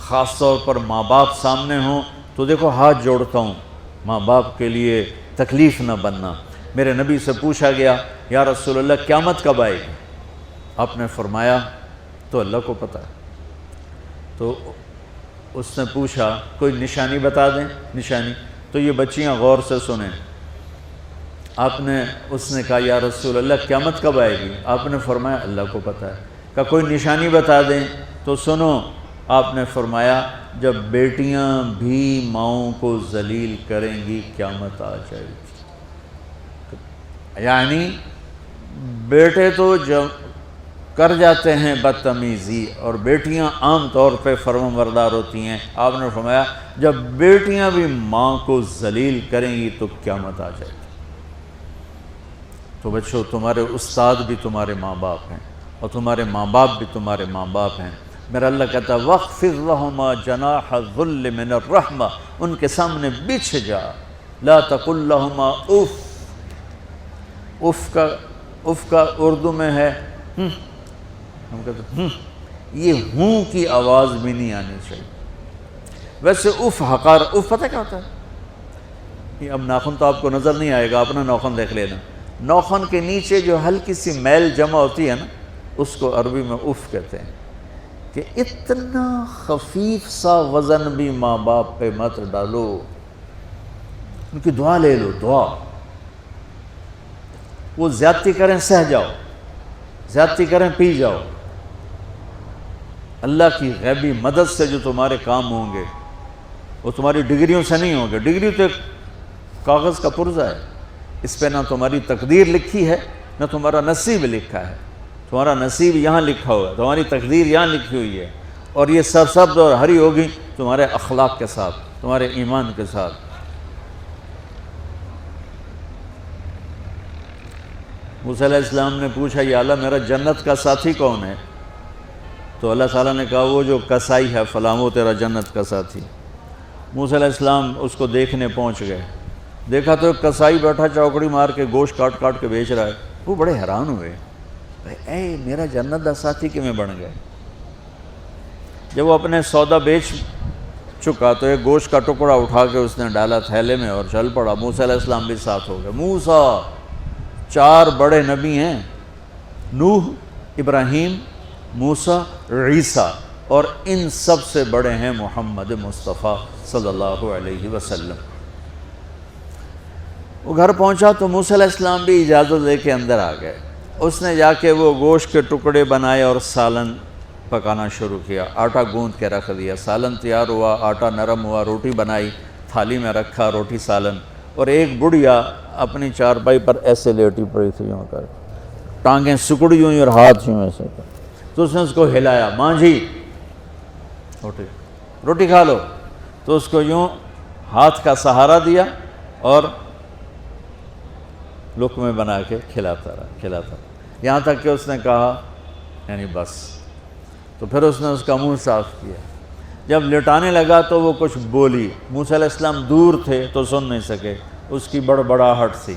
خاص طور پر ماں باپ سامنے ہوں تو دیکھو ہاتھ جوڑتا ہوں، ماں باپ کے لیے تکلیف نہ بننا۔ میرے نبی سے پوچھا گیا یا رسول اللہ قیامت کب آئے گی؟ آپ نے فرمایا تو اللہ کو پتہ ہے۔ تو اس نے پوچھا کوئی نشانی بتا دیں، نشانی؟ تو یہ بچیاں غور سے سنیں۔ اس نے کہا یا رسول اللہ قیامت کب آئے گی؟ آپ نے فرمایا اللہ کو پتہ ہے۔ کہا کوئی نشانی بتا دیں؟ تو سنو، آپ نے فرمایا جب بیٹیاں بھی ماؤں کو ذلیل کریں گی قیامت آ جائے گی۔ یعنی بیٹے تو جب کر جاتے ہیں بدتمیزی اور بیٹیاں عام طور پہ فرمانبردار ہوتی ہیں، آپ نے فرمایا جب بیٹیاں بھی ماں کو ذلیل کریں گی تو قیامت آ جائے گی۔ تو بچوں، تمہارے استاد بھی تمہارے ماں باپ ہیں اور تمہارے ماں باپ بھی تمہارے ماں باپ ہیں۔ میرا اللہ کہتا ہے وَاخْفِضْ لَهُمَا جَنَاحَ الذُّلِّ مِنَ الرَّحْمَةِ، ان کے سامنے بچھ جا، لا تقل لهما اف۔ اف کا اردو میں ہے ہم کہتے ہیں یہ ہوں کی آواز بھی نہیں آنی چاہیے۔ ویسے اف حقار، اف پتہ کیا ہوتا ہے؟ اب ناخن تو آپ کو نظر نہیں آئے گا، اپنا ناخن دیکھ لینا۔ ناخن کے نیچے جو ہلکی سی میل جمع ہوتی ہے نا، اس کو عربی میں اف کہتے ہیں۔ کہ اتنا خفیف سا وزن بھی ماں باپ پہ مت ڈالو، ان کی دعا لے لو، دعا۔ وہ زیادتی کریں سہ جاؤ، زیادتی کریں پی جاؤ۔ اللہ کی غیبی مدد سے جو تمہارے کام ہوں گے وہ تمہاری ڈگریوں سے نہیں ہوں گے۔ ڈگری تو ایک کاغذ کا پرزہ ہے، اس پہ نہ تمہاری تقدیر لکھی ہے نہ تمہارا نصیب لکھا ہے۔ تمہارا نصیب یہاں لکھا ہوا ہے، تمہاری تقدیر یہاں لکھی ہوئی ہے، اور یہ سرسبز اور ہری ہوگی تمہارے اخلاق کے ساتھ، تمہارے ایمان کے ساتھ۔ موسیٰ علیہ السلام نے پوچھا یا اللہ میرا جنت کا ساتھی کون ہے؟ تو اللہ تعالیٰ نے کہا وہ جو کسائی ہے فلاں وہ تیرا جنت کا ساتھی۔ موسیٰ علیہ السلام اس کو دیکھنے پہنچ گئے، دیکھا تو ایک کسائی بیٹھا چوکڑی مار کے گوشت کاٹ کاٹ کے بیچ رہا ہے۔ وہ بڑے حیران ہوئے، اے میرا جنت کا ساتھی کیویں بن گئے؟ جب وہ اپنے سودا بیچ چکا تو ایک گوشت کا ٹکڑا اٹھا کے اس نے ڈالا تھیلے میں اور چل پڑا۔ موسیٰ علیہ السلام بھی ساتھ ہو گئے۔ موسیٰ 4 بڑے نبی ہیں، نوح، ابراہیم، موسیٰ، عیسیٰ، اور ان سب سے بڑے ہیں محمد مصطفیٰ صلی اللہ علیہ وسلم۔ وہ گھر پہنچا تو موسیٰ علیہ السلام بھی اجازت لے کے اندر آ گئے۔ اس نے جا کے وہ گوشت کے ٹکڑے بنائے اور سالن پکانا شروع کیا۔ آٹا گوندھ کے رکھ دیا، سالن تیار ہوا، آٹا نرم ہوا، روٹی بنائی، تھالی میں رکھا روٹی سالن، اور ایک بڑھیا اپنی چارپائی پر ایسے لیٹی پڑی تھی، یوں کر ٹانگیں سکڑی ہوئی اور ہاتھ یوں ایسے کر۔ تو اس نے اس کو ہلایا، ماں جی روٹی کھا لو۔ تو اس کو یوں ہاتھ کا سہارا دیا اور لقمے بنا کے کھلاتا رہا، یہاں تک کہ اس نے کہا یعنی بس۔ تو پھر اس نے اس کا منہ صاف کیا۔ جب لٹانے لگا تو وہ کچھ بولی، موسیٰ علیہ السلام دور تھے تو سن نہیں سکے، اس کی بڑبڑاہٹ تھی۔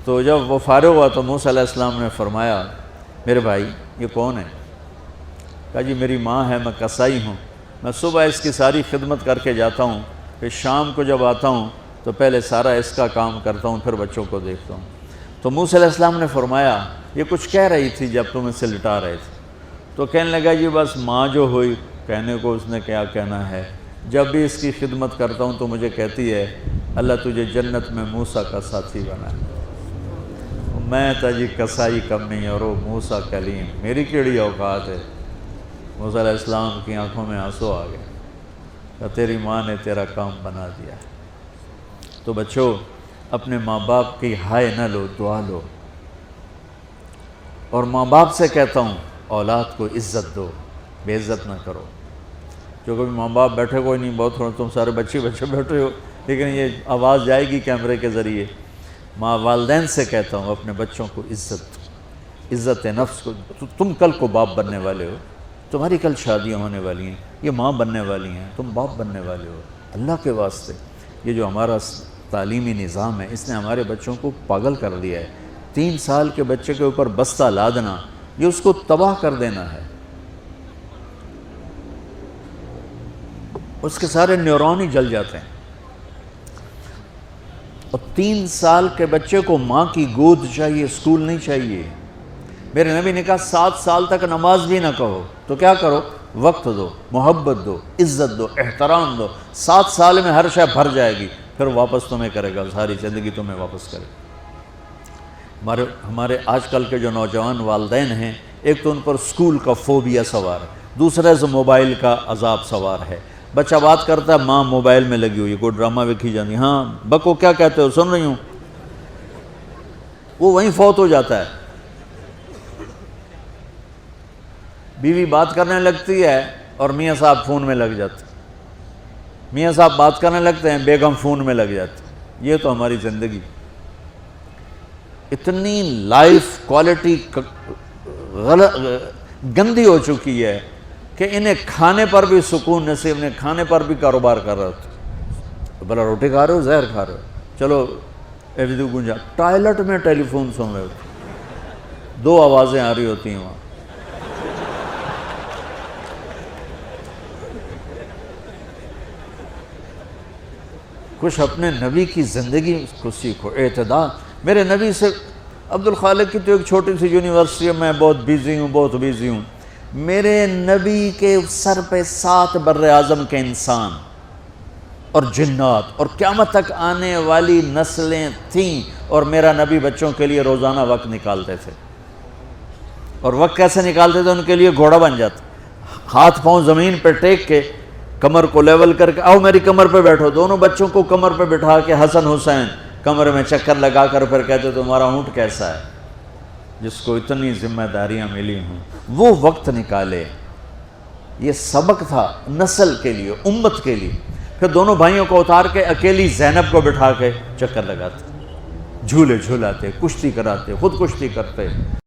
تو جب وہ فارغ ہوا تو موسیٰ علیہ السلام نے فرمایا میرے بھائی یہ کون ہے؟ کہا جی میری ماں ہے، میں کسائی ہوں، میں صبح اس کی ساری خدمت کر کے جاتا ہوں، پھر شام کو جب آتا ہوں تو پہلے سارا اس کا کام کرتا ہوں، پھر بچوں کو دیکھتا ہوں۔ تو موسیٰ علیہ السلام نے فرمایا یہ کچھ کہہ رہی تھی جب تم اسے لٹا رہے تھے؟ تو کہنے لگا جی بس ماں جو ہوئی، کہنے کو اس نے کیا کہنا ہے، جب بھی اس کی خدمت کرتا ہوں تو مجھے کہتی ہے اللہ تجھے جنت میں موسیٰ کا ساتھی بنا ہے۔ میں تا جی کسائی کمی اور وہ موسیٰ کلیم، میری کیڑی اوقات ہے۔ موسیٰ علیہ السلام کی آنکھوں میں آنسو آ گئے کہ تیری ماں نے تیرا کام بنا دیا۔ تو بچوں اپنے ماں باپ کی ہائے نہ لو، دعا لو۔ اور ماں باپ سے کہتا ہوں اولاد کو عزت دو، بے عزت نہ کرو۔ جو کبھی ماں باپ بیٹھے کوئی نہیں، بہت تھوڑا تم سارے بچے بیٹھے ہو، لیکن یہ آواز جائے گی کیمرے کے ذریعے۔ ماں والدین سے کہتا ہوں اپنے بچوں کو عزت دو، عزت نفس کو۔ تم کل کو باپ بننے والے ہو، تمہاری کل شادیاں ہونے والی ہیں، یہ ماں بننے والی ہیں، تم باپ بننے والے ہو۔ اللہ کے واسطے یہ جو ہمارا تعلیمی نظام ہے اس نے ہمارے بچوں کو پاگل کر دیا ہے۔ 3 سال کے بچے کے اوپر بستہ لادنا، یہ اس کو تباہ کر دینا ہے۔ اس کے سارے نیورون ہی جل جاتے ہیں۔ اور 3 سال کے بچے کو ماں کی گود چاہیے، اسکول نہیں چاہیے۔ میرے نبی نے کہا 7 سال تک نماز بھی نہ کہو، تو کیا کرو؟ وقت دو، محبت دو، عزت دو، احترام دو۔ 7 سال میں ہر شے بھر جائے گی، پھر واپس تمہیں کرے گا، ساری زندگی تمہیں واپس کرے گا۔ ہمارے آج کل کے جو نوجوان والدین ہیں، ایک تو ان پر اسکول کا فوبیا سوار ہے، دوسرا سے موبائل کا عذاب سوار ہے۔ بچہ بات کرتا ہے، ماں موبائل میں لگی ہوئی، کوئی ڈرامہ ویکھی جاتی، ہاں بکو کیا کہتے ہو، سن رہی ہوں، وہ وہیں فوت ہو جاتا ہے۔ بیوی بات کرنے لگتی ہے اور میاں صاحب فون میں لگ جاتے، میاں صاحب بات کرنے لگتے ہیں، بیگم فون میں لگ جاتی۔ یہ تو ہماری زندگی، اتنی لائف کوالٹی گندی ہو چکی ہے کہ انہیں کھانے پر بھی سکون نصیب نہیں، کھانے پر بھی کاروبار کر رہے ہوتے، بھلا روٹی کھا رہے ہو، زہر کھا رہے ہو، چلو ایویدو گنجا، ٹوائلٹ میں ٹیلی فون سن رہے ہوتے، 2 آوازیں آ رہی ہوتی ہیں وہاں۔ کچھ اپنے نبی کی زندگی کو سیکھو، اعتدال۔ میرے نبی سے عبد الخالق کی تو ایک چھوٹی سی یونیورسٹی ہے، میں بہت بیزی ہوں، میرے نبی کے سر پہ 7 بر اعظم کے انسان اور جنات اور قیامت تک آنے والی نسلیں تھیں، اور میرا نبی بچوں کے لیے روزانہ وقت نکالتے تھے۔ اور وقت کیسے نکالتے تھے؟ ان کے لیے گھوڑا بن جاتا، ہاتھ پاؤں زمین پہ ٹیک کے، کمر کو لیول کر کے، آؤ میری کمر پہ بیٹھو، دونوں بچوں کو کمر پہ بٹھا کے حسن حسین کمر میں چکر لگا کر پھر کہتے تمہارا اونٹ کیسا ہے، جس کو اتنی ذمہ داریاں ملی ہوں، وہ وقت نکالے۔ یہ سبق تھا نسل کے لیے، امت کے لیے۔ پھر دونوں بھائیوں کو اتار کے اکیلی زینب کو بٹھا کے چکر لگاتے، جھولے جھولاتے، کشتی کراتے، خود کشتی کرتے۔